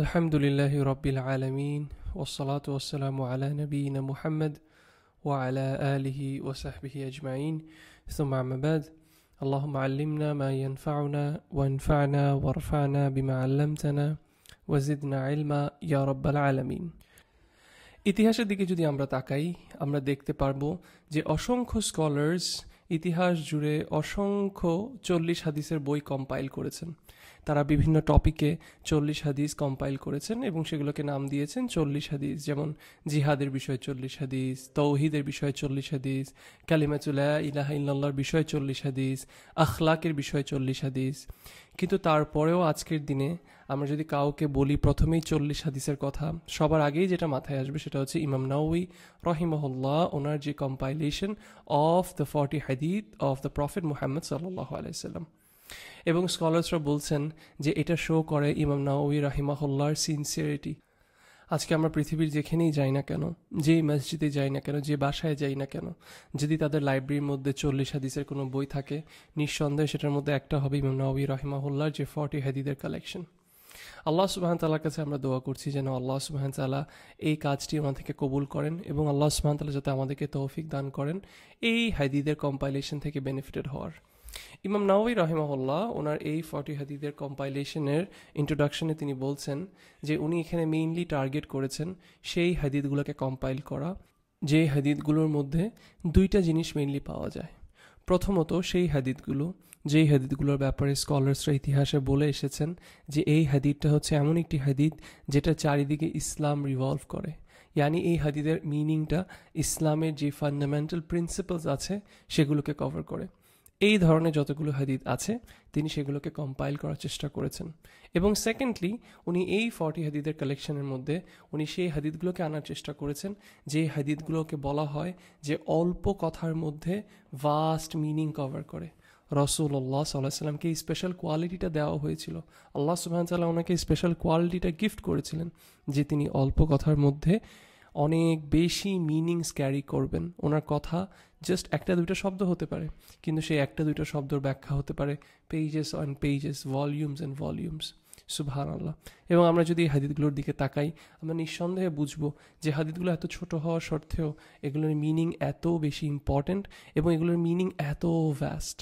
আলহামদুলিল্লাহি রাব্বিল আলামিন ওয়াসসালাতু ওয়াসসালামু আলা নবিয়িনা মুহাম্মদ ওয়া আলা আলিহি ওয়া সাহবিহি আজমাইন সুম্মা আম্মা বাদ আল্লাহুম্মা আল্লিমনা মা ইয়ানফাউনা ওয়ানফা'না ওয়ারফা'না বিমা 'আল্লামতানা ওয়া জিদনা ইলমা ইয়া রাব্বাল আলামিন। ইতিহাসের দিকে যদি আমরা তাকাই, আমরা দেখতে পারবো যে অসংখ্য স্কলার্স ইতিহাস জুড়ে অসংখ্য 40 হাদিসের বই কম্পাইল করেছেন। তারা বিভিন্ন টপিকে 40 হাদিস কম্পাইল করেছেন এবং সেগুলোকে নাম দিয়েছেন 40 হাদিস। যেমন জিহাদের বিষয়ে 40 হাদিস, তৌহিদের বিষয়ে 40 হাদিস, কালিমাতুল লা ইলাহা ইল্লাল্লাহর বিষয়ে 40 হাদিস, আখলাকের বিষয়ে 40 হাদিস। কিন্তু তারপরেও আজকের দিনে আমরা যদি কাউকে বলি প্রথমেই 40 হাদিসের কথা, সবার আগেই যেটা মাথায় আসবে সেটা হচ্ছে ইমাম নাওয়ী রহিমাহুল্লাহ, ওনার যে কম্পাইলেশন অফ দ্য 40 হাদিস অফ দ্য প্রফেট মুহাম্মদ সাল্লাল্লাহু আলাইহি সাল্লাম। এবং স্কলার্সরা বলছেন যে এটা শো করে ইমাম নাওয়ী রাহিমাহুল্লাহর সিনসিয়ারিটি। আজকে আমরা পৃথিবীর যেখানেই যাই না কেন, যেই মসজিদে যাই না কেন, যে বাসায় যাই না কেন, যদি তাদের লাইব্রেরির মধ্যে 40 হাদিসের কোনো বই থাকে, নিঃসন্দেহে সেটার মধ্যে একটা হবে ইমাম নাওয়ী রাহিমাহুল্লাহর যে 40 হাদিসের কালেকশন। আল্লাহ সুবহান তাআলার কাছে আমরা দোয়া করছি যেন আল্লাহ সুবহান তাআলা এই কাজটি ওনার থেকে কবুল করেন এবং আল্লাহ সুবহান তাআলা যাতে আমাদেরকে তৌফিক দান করেন এই হাদিসের কম্পাইলেশন থেকে বেনিফিটেড হওয়ার। ইমাম নাওয়ী রাহিমাহুল্লাহ ওনার এই 40 হাদিসের কম্পাইলেশনের ইন্ট্রোডাকশনে তিনি বলছেন যে উনি এখানে মেইনলি টার্গেট করেছেন সেই হাদিসগুলোকে কম্পাইল করা যে হাদিসগুলোর মধ্যে দুইটা জিনিস মেইনলি পাওয়া যায়। প্রথমত সেই হাদিসগুলো যেই হাদিসগুলোর ব্যাপারে স্কলার্সরা ইতিহাসে বলে এসেছেন যে এই হাদিসটা হচ্ছে এমন একটি হাদিস যেটা চারিদিকে ইসলাম রিভলভ করে, ইয়ানি এই হাদিসের মিনিংটা ইসলামের যে ফান্ডামেন্টাল প্রিন্সিপালস আছে সেগুলোকে কভার করে। এই ধরনের যতগুলো হাদিস আছে তিনি সেগুলোকে কম্পাইল করার চেষ্টা করেছেন। এবং সেকেন্ডলি উনি এই 40 হাদিসের কালেকশনের মধ্যে উনি সেই হাদিসগুলোকে আনার চেষ্টা করেছেন যে হাদিসগুলোকে বলা হয় যে অল্প কথার মধ্যে ভাস্ট মিনিং কভার করে। রাসূলুল্লাহ সাল্লাল্লাহু আলাইহি সাল্লামকে এই স্পেশাল কোয়ালিটিটা দেওয়া হয়েছিল, আল্লাহ সুবহানাহু ওয়া তাআলা ওনাকে স্পেশাল কোয়ালিটিটা গিফট করেছিলেন যে তিনি অল্প কথার মধ্যে অনেক বেশি মিনিংস ক্যারি করবেন। ওনার কথা জাস্ট একটা দুইটা শব্দ হতে পারে, কিন্তু সেই একটা দুইটা শব্দর ব্যাখ্যা হতে পারে pages and pages, volumes and volumes. সুবহানাল্লাহ। এবং আমরা যদি এই হাদিসগুলোর দিকে তাকাই, আমরা নিঃসন্দেহে বুঝবো যে হাদিসগুলো এত ছোট হওয়া সত্ত্বেও এগুলোর মিনিং এত বেশি ইম্পর্ট্যান্ট এবং এগুলোর মিনিং এত ভ্যাস্ট।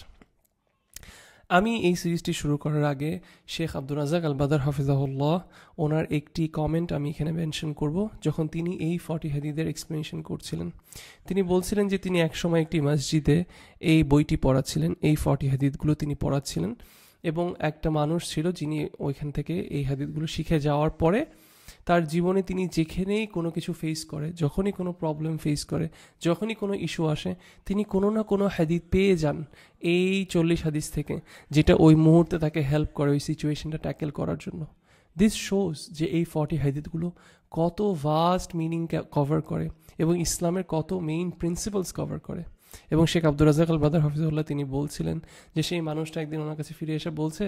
আমি এই সিরিজটি শুরু করার আগে শেখ আব্দুর রাজ্জাক আল বাদার হাফিজাহুল্লাহ ওনার একটি কমেন্ট আমি এখানে মেনশন করব। যখন তিনি এই 40 হাদিসের এক্সপ্লেনেশন করছিলেন, তিনি বলছিলেন যে তিনি একসময় একটি মসজিদে এই বইটি পড়াচ্ছিলেন, এই 40 হাদিসগুলো তিনি পড়াচ্ছিলেন এবং একটা মানুষ ছিল যিনি ওইখান থেকে এই হাদিসগুলো শিখে যাওয়ার পরে তার জীবনে তিনি যেখানেই কোনো কিছু ফেস করে, যখনই কোনো প্রবলেম ফেস করে, যখনই কোনো ইস্যু আসে, তিনি কোনো না কোনো হাদিস পেয়ে যান এই 40 হাদিস থেকে, যেটা ওই মুহূর্তে তাকে হেল্প করে ওই সিচুয়েশনটা ট্যাকেল করার জন্য। দিস শোজ যে এই 40 হাদিসগুলো কত ভাস্ট মিনিং কভার করে এবং ইসলামের কত মেইন প্রিন্সিপালস কভার করে। এবং শেখ আব্দুর রাজ্জাক আল বাদার হাফিজাহুল্লাহ তিনি বলছিলেন যে সেই মানুষটা একদিন ওনার কাছে ফিরে এসে বলছে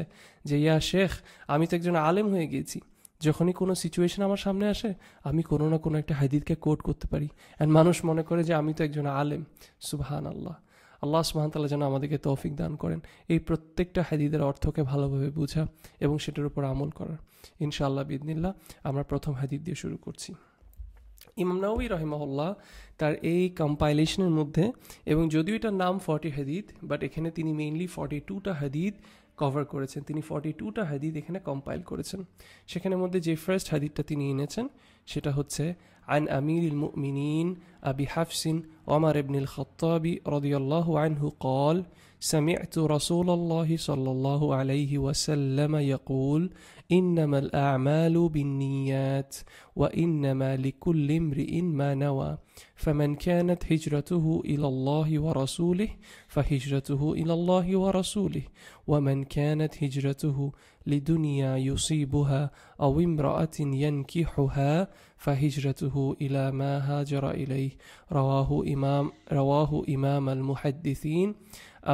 যে ইয়া শেখ, আমি তো একজন আলেম হয়ে গিয়েছি, যখনই কোনো সিচুয়েশন আমার সামনে আসে আমি কোনো না কোনো একটা হাদিসকে কোট করতে পারি অ্যান্ড মানুষ মনে করে যে আমি তো একজন আলেম। সুবহানাল্লাহ। আল্লাহ সুবহানাহু ওয়া তাআলা যেন আমাদেরকে তৌফিক দান করেন এই প্রত্যেকটা হাদিসের অর্থকে ভালোভাবে বোঝা এবং সেটার উপর আমল করার। ইনশাআল্লাহ বিইذনিল্লাহ আমরা প্রথম হাদিস দিয়ে শুরু করছি। ইমাম নাওয়ী রাহিমাহুল্লাহ তার এই কম্পাইলেশনের মধ্যে, এবং যদিও এটার নাম 40 হাদিস, বাট এখানে তিনি মেইনলি 42টা হাদিস কভার করেছেন। তিনি 42টা হাদিস এখানে কম্পাইল করেছেন। সেখানের মধ্যে যে ফার্স্ট হাদিসটা তিনি এনেছেন সেটা হচ্ছে আন আমিরুল মুমিনিন আবি হাফসিন ওমর ইবনে আল খাত্তাবি রাদিয়াল্লাহু আনহু قال سمعت رسول الله صلى الله عليه وسلم يقول إنما الأعمال بالنيات وإنما لكل امرئ ما نوى فمن كانت هجرته إلى الله ورسوله فهجرته إلى الله ورسوله ومن كانت هجرته لدنيا يصيبها أو امرأة ينكحها فهجرته إلى ما هاجر إليه رواه إمام المحدثين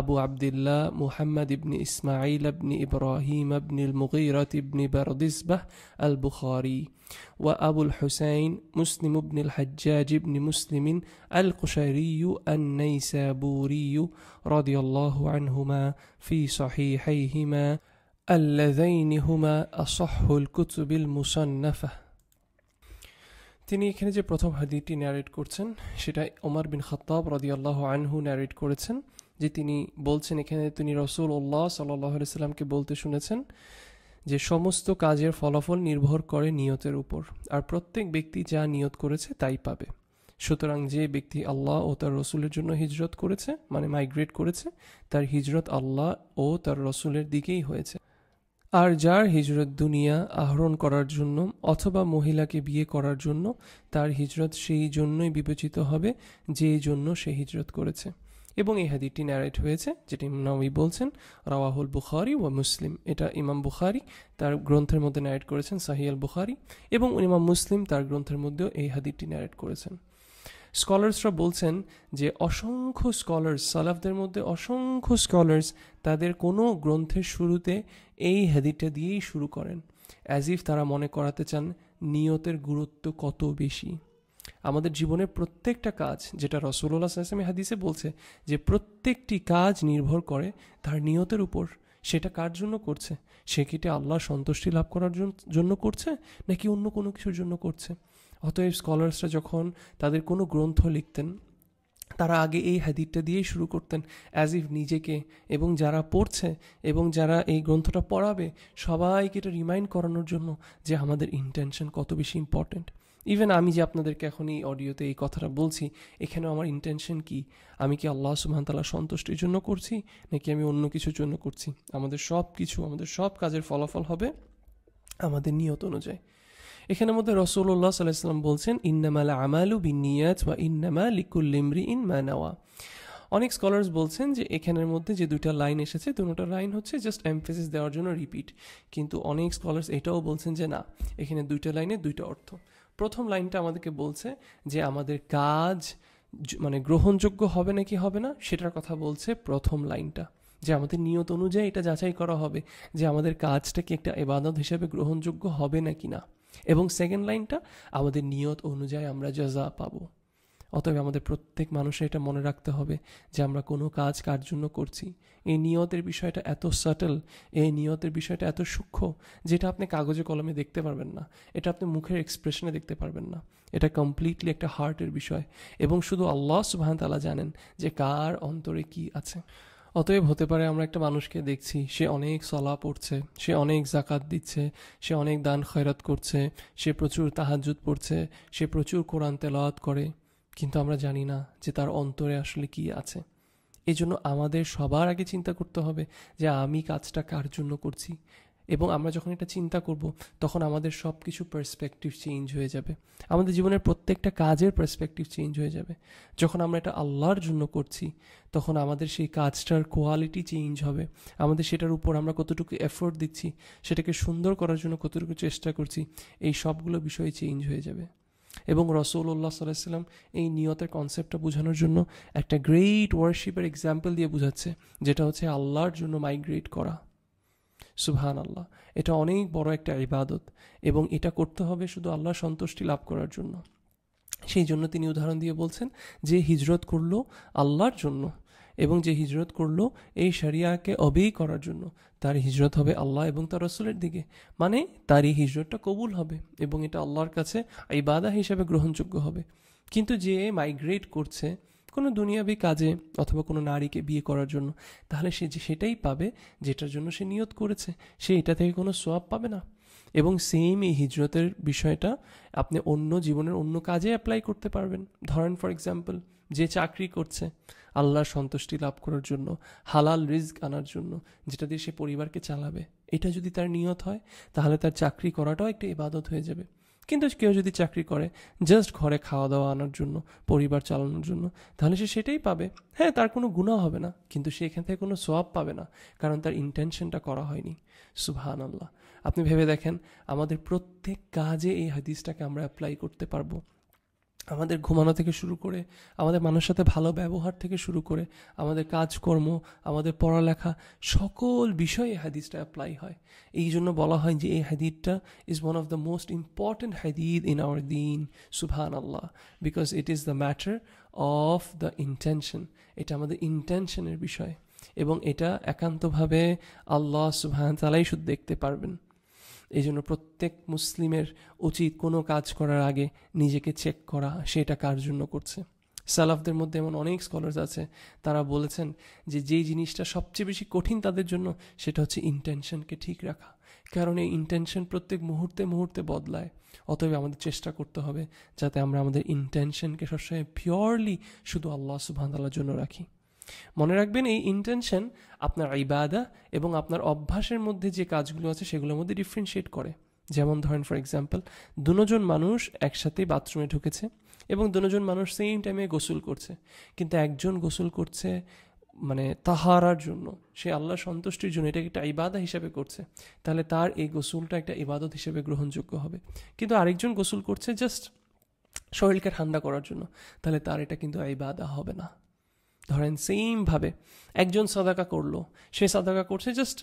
أبو عبد الله محمد بن إسماعيل بن إبراهيم بن المغيرة بن بردزبة البخاري وأبو الحسين مسلم بن الحجاج بن مسلم القشيري النيسابوري رضي الله عنهما في صحيحيهما আল্লাযাইনি হুমা আসাহহুল কুতুবিল মুসান্নাফা। তিনি এখানে যে প্রথম হাদিসটি ন্যারেট করছেন সেটা ওমর বিন খাত্তাব রাদিয়াল্লাহু আনহু ন্যারেট করেছেন, যে তিনি বলছেন এখানে তিনি রাসূলুল্লাহ সাল্লাল্লাহু আলাইহি সাল্লামকে বলতে শুনেছেন যে সমস্ত কাজের ফলাফল নির্ভর করে নিয়তের উপর, আর প্রত্যেক ব্যক্তি যা নিয়ত করেছে তাই পাবে। সুতরাং যে ব্যক্তি আল্লাহ ও তার রসুলের জন্য হিজরত করেছে, মানে মাইগ্রেট করেছে, তার হিজরত আল্লাহ ও তার রসুলের দিকেই হয়েছে। আর যার হিজরত দুনিয়া আহরণ করার জন্য অথবা মহিলাকে বিয়ে করার জন্য, তার হিজরত সেই জন্যই বিবেচিত হবে যেই জন্য সে হিজরত করেছে। এবং এই হাদিসটি ন্যারেট হয়েছে, যেটা ইমাম নাওয়ী বলছেন রাওয়াহুল বুখারী ওয়া মুসলিম। এটা ইমাম বুখারী তার গ্রন্থের মধ্যে ন্যারেট করেছেন, সাহিহ আল বুখারী, এবং ইমাম মুসলিম তার গ্রন্থের মধ্যেও এই হাদিসটি ন্যারেট করেছেন। স্কলার্সরা বলছেন যে অসংখ্য স্কলার্স, সালাফদের মধ্যে অসংখ্য স্কলার্স তাদের কোনো গ্রন্থের শুরুতে এই হাদিসটা দিয়েই শুরু করেন, অ্যাজ ইফ তারা মনে করাতে চান নিয়তের গুরুত্ব কত বেশি। আমাদের জীবনের প্রত্যেকটা কাজ, যেটা রাসূলুল্লাহ সাল্লাল্লাহু আলাইহি ওয়াসাল্লাম হাদিসে বলছে যে প্রত্যেকটি কাজ নির্ভর করে তার নিয়তের উপর, সেটা কার জন্য করছে, সে কি আল্লাহর সন্তুষ্টি লাভ করার জন্য করছে নাকি অন্য কোনো কিছুর জন্য করছে। অতএব স্কলার্সরা যখন তাদের কোনো গ্রন্থ লিখতেন, তারা আগে এই হাদিসটা দিয়েই শুরু করতেন, অ্যাজ ইফ নিজেকে এবং যারা পড়ছে এবং যারা এই গ্রন্থটা পড়াবে সবাইকে এটা রিমাইন্ড করানোর জন্য যে আমাদের ইন্টেনশন কত বেশি ইম্পর্ট্যান্ট। ইভেন আমি যে আপনাদেরকে এখন এই অডিওতে এই কথাটা বলছি, এখানেও আমার ইন্টেনশন কি, আমি কি আল্লাহ সুবহানাহু ওয়া তাআলার সন্তুষ্টির জন্য করছি নাকি আমি অন্য কিছুর জন্য করছি। আমাদের সব কাজের ফলাফল হবে আমাদের নিয়ত অনুযায়ী। এখানের মধ্যে রাসূলুল্লাহ সাল্লাল্লাহু আলাইহি ওয়াসাল্লাম বলছেন ইন্নামাল আমালু বিন্নিয়াত ওয়া ইন্নামা লিকুল্লি ইমরিইন মা নাওয়া। অনেক স্কলার্স বলছেন যে এখানের মধ্যে যে দুইটা লাইন এসেছে, দুটো লাইন হচ্ছে জাস্ট এমফেসিস দেওয়ার জন্য রিপিট, কিন্তু অনেক স্কলার্স এটাও বলছেন যে না, এখানে দুইটা লাইনের দুইটা অর্থ। প্রথম লাইনটা আমাদেরকে বলছে যে আমাদের কাজ মানে গ্রহণযোগ্য হবে নাকি হবে না সেটার কথা বলছে প্রথম লাইনটা, যে আমাদের নিয়ত অনুযায়ী এটা যাচাই করা হবে যে আমাদের কাজটা কি একটা ইবাদত হিসেবে গ্রহণযোগ্য হবে নাকি না। এবং সেকেন্ড লাইনটা আমাদের নিয়ত অনুযায়ী আমরা জাযা পাবো। অতএব আমাদের প্রত্যেক মানুষের এটা মনে রাখতে হবে যে আমরা কোনো কাজ কার জন্য করছি। এই নিয়তের বিষয়টা এত সাটল, এই নিয়তের বিষয়টা এত সূক্ষ্ম, যেটা আপনি কাগজে কলমে দেখতে পারবেন না, এটা আপনি মুখের এক্সপ্রেশনে দেখতে পারবেন না। এটা কমপ্লিটলি একটা হার্টের বিষয়, এবং শুধু আল্লাহ সুবহানাহু ওয়া তাআলা জানেন যে কার অন্তরে কি আছে। অতএব হতে পারে আমরা একটা মানুষকে দেখছি, সে অনেক সলা পড়ছে, সে অনেক জাকাত দিচ্ছে, সে অনেক দান খয়রাত করছে, সে প্রচুর তাহাজ্জুদ পড়ছে, সে প্রচুর কোরআন তেলাওয়াত করে, কিন্তু আমরা জানি না যে তার অন্তরে আসলে কি আছে। এই জন্য আমাদের সবার আগে চিন্তা করতে হবে যে আমি কাজটা কার জন্য করছি। এবং আমরা যখন এটা চিন্তা করব তখন আমাদের সব কিছু পার্সপেক্টিভ চেঞ্জ হয়ে যাবে, আমাদের জীবনের প্রত্যেকটা কাজের পার্সপেক্টিভ চেঞ্জ হয়ে যাবে। যখন আমরা এটা আল্লাহর জন্য করছি তখন আমাদের সেই কাজটার কোয়ালিটি চেঞ্জ হবে, আমাদের সেটার উপর আমরা কতটুকু এফোর্ট দিচ্ছি, সেটাকে সুন্দর করার জন্য কতটুকু চেষ্টা করছি, এই সবগুলো বিষয় চেঞ্জ হয়ে যাবে। এবং রাসূলুল্লাহ সাল্লাল্লাহু আলাইহি ওয়াসাল্লাম এই নিয়তের কনসেপ্টটা বোঝানোর জন্য একটা গ্রেট ওয়ার্শিপের এক্সাম্পল দিয়ে বোঝাচ্ছে, যেটা হচ্ছে আল্লাহর জন্য মাইগ্রেট করা। সুবহানাল্লাহ, এটা অনেক বড় একটা ইবাদত, এবং এটা করতে হবে শুধু আল্লাহর সন্তুষ্টি লাভ করার জন্য। সেই জন্য তিনি উদাহরণ দিয়ে বলছেন যে হিজরত করলো আল্লাহর জন্য এবং যে হিজরত করলো এই শরিয়াকে অবেই করার জন্য, তার হিজরত হবে আল্লাহ এবং তার রাসূলের দিকে, মানে তার এই হিজরতটা কবুল হবে এবং এটা আল্লাহর কাছে ইবাদত হিসেবে গ্রহণযোগ্য হবে। কিন্তু যে মাইগ্রেট করছে কোনো দুনিয়াবি কাজে অথবা কোনো নারীকে বিয়ে করার জন্য, তাহলে সে যে সেটাই পাবে যেটার জন্য সে নিয়ত করেছে, সে এটা থেকে কোনো সওয়াব পাবে না। এবং সেম এই হিজরতের বিষয়টা আপনি অন্য জীবনের অন্য কাজে অ্যাপ্লাই করতে পারবেন। ধরেন ফর এক্সাম্পল, যে চাকরি করছে আল্লাহর সন্তুষ্টি লাভ করার জন্য, হালাল রিজক আনার জন্য, যেটা দিয়ে সে পরিবারকে চালাবে, এটা যদি তার নিয়ত হয় তাহলে তার চাকরি করাটাও একটা ইবাদত হয়ে যাবে। কিন্তু কেউ যদি চাকরি করে জাস্ট ঘরে খাওয়া দাওয়া আনার জন্য, পরিবার চালানোর জন্য, তাহলে সে সেটাই পাবে। হ্যাঁ, তার কোনো গুনাহ হবে না, কিন্তু সে এখান থেকে কোনো সওয়াব পাবে না, কারণ তার ইন্টেনশনটা করা হয়নি। সুবহানাল্লাহ, আপনি ভেবে দেখেন আমাদের প্রত্যেক কাজে এই হাদিসটাকে আমরা অ্যাপ্লাই করতে পারবো। আমাদের ঘুমানো থেকে শুরু করে, আমাদের মানুষের সাথে ভালো ব্যবহার থেকে শুরু করে, আমাদের কাজকর্ম, আমাদের পড়ালেখা, সকল বিষয়ে এই হাদিসটা অ্যাপ্লাই হয়। এই জন্য বলা হয় যে এই হাদিসটা is one of the most important হাদিস ইন আওয়ার দিন। সুবহানাল্লাহ, because it is the matter of the intention. এটা আমাদের ইন্টেনশনের বিষয়। এবং এটা একান্তভাবে আল্লাহ সুবহানাহু ওয়া তাআলাই শুধু দেখতে পারবেন। এই জন্য প্রত্যেক মুসলিমের উচিত কোনো কাজ করার আগে নিজেকে চেক করা, সেটা কার জন্য করছে। সালাফদের মধ্যে এমন অনেক স্কলার্স আছে, তারা বলেছেন যে যেই জিনিসটা সবচেয়ে বেশি কঠিন তাদের জন্য সেটা হচ্ছে ইন্টেনশনকে ঠিক রাখা, কারণ এই ইন্টেনশন প্রত্যেক মুহূর্তে মুহূর্তে বদলায়। অতএব আমাদের চেষ্টা করতে হবে যাতে আমরা আমাদের ইন্টেনশনকে সবসময় পিওরলি শুধু আল্লাহ সুবহানাহু ওয়া তাআলার জন্য রাখি। মনে রাখবেন, এই ইন্টেনশন আপনার ইবাদা এবং আপনার অভ্যাসের মধ্যে যে কাজগুলো আছে সেগুলোর মধ্যে ডিফারেন্সিয়েট করে। যেমন ধরেন, ফর এক্সাম্পল, দুজন মানুষ একসাথে বাথরুমে ঢুকেছে এবং দুজন মানুষ সেম টাইমে গোসল করছে, কিন্তু একজন গোসল করছে মানে তাহারার জন্য, সে আল্লাহ সন্তুষ্টির জন্য, এটাকে একটা ইবাদা হিসেবে করছে, তাহলে তার এই গোসলটা একটা ইবাদত হিসেবে গ্রহণযোগ্য হবে। কিন্তু আরেকজন গোসল করছে জাস্ট শরীরকে ঠান্ডা করার জন্য, তাহলে তার এটা কিন্তু ইবাদা হবে না। ধরেন সেমভাবে একজন সাদাকা করলো, সে সাদাকা করছে জাস্ট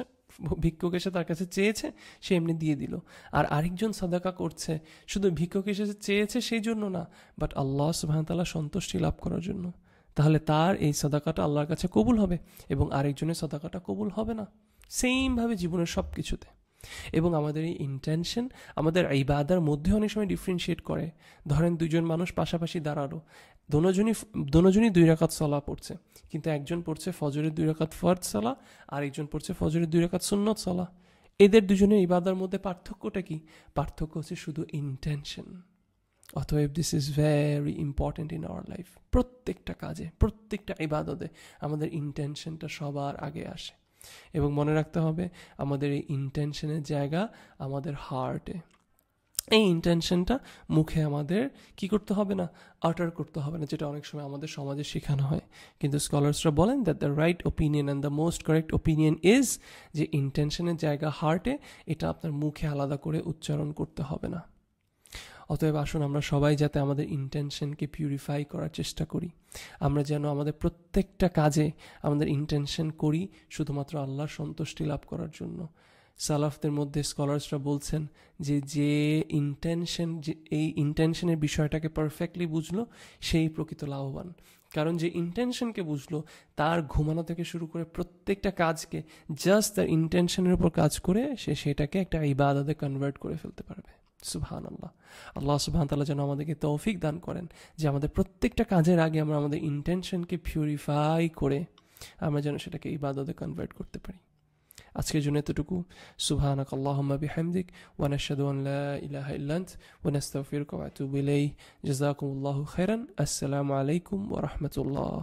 ভিক্ষুক এসে তার কাছে চেয়েছে, সে এমনি দিয়ে দিল। আর আরেকজন সাদাকা করছে শুধু ভিক্ষুক এসে চেয়েছে সেই জন্য না, বাট আল্লাহ সুবহানাহু ওয়া তাআলা সন্তুষ্টি লাভ করার জন্য, তাহলে তার এই সাদাকাটা আল্লাহর কাছে কবুল হবে এবং আরেকজনের সাদাকাটা কবুল হবে না। সেমভাবে জীবনের সব কিছুতে। এবং আমাদের এই ইন্টেনশন আমাদের ইবাদার মধ্যে অনেক সময় ডিফারেন্সিয়েট করে। ধরেন দুজন মানুষ পাশাপাশি দাঁড়ালো, দুজনই 2 রাকাত সালাহ পড়ছে, কিন্তু একজন পড়ছে ফজরের 2 রাকাত ফরজ সালাহ আর একজন পড়ছে ফজরের 2 রাকাত সুন্নত সালাহ। এদের দুজনের ইবাদার মধ্যে পার্থক্যটা কি? পার্থক্য হচ্ছে শুধু ইন্টেনশন। অতএব this is very important in our life. প্রত্যেকটা কাজে, প্রত্যেকটা ইবাদতে আমাদের ইন্টেনশনটা সবার আগে আসে। এবং মনে রাখতে হবে আমাদের এই ইন্টেনশনের জায়গা আমাদের হার্টে। এই ইন্টেনশনটা মুখে আমাদের কি করতে হবে না, আটার করতে হবে না, যেটা অনেক সময় আমাদের সমাজে শেখানো হয়। কিন্তু স্কলার্সরা বলেন that the right opinion and the most correct opinion is যে ইন্টেনশনের জায়গা হার্টে, এটা আপনার মুখে আলাদা করে উচ্চারণ করতে হবে না। অতএব আসুন আমরা সবাই যাতে আমাদের ইন্টেনশনকে পিউরিফাই করার চেষ্টা করি। আমরা যেন আমাদের প্রত্যেকটা কাজে আমাদের ইন্টেনশন করি শুধুমাত্র আল্লাহর সন্তুষ্টি লাভ করার জন্য। সালাফদের মধ্যে স্কলার্সরা বলছেন যে ইন্টেনশন, যে এই ইন্টেনশনের বিষয়টাকে পারফেক্টলি বুঝলো সেই প্রকৃত লাভবান। কারণ যে ইন্টেনশনকে বুঝলো তার ঘুমানো থেকে শুরু করে প্রত্যেকটা কাজকে জাস্ট তার ইন্টেনশনের উপর কাজ করে সে সেটাকে একটা ইবাদতে কনভার্ট করে ফেলতে পারবে। সুবহানাল্লাহ। আল্লাহ সুবহানাহু ওয়া তাআলা যেন আমাদেরকে তৌফিক দান করেন যে আমাদের প্রত্যেকটা কাজের আগে আমরা আমাদের ইন্টেনশনকে পিউরিফাই করে আমরা যেন সেটাকে ইবাদতে কনভার্ট করতে পারি। আজকের জন্য এতটুকু। সুবহানাকাল্লাহুম্মা বিহামদিক ওয়া নাশহাদু আন লা ইলাহা ইল্লা আনতা ওয়া নাস্তাগফিরুকা ওয়া আতুবু ইলাইক। জাযাকুমুল্লাহু খাইরান। আসসালামু আলাইকুম ওয়া রাহমাতুল্লাহ।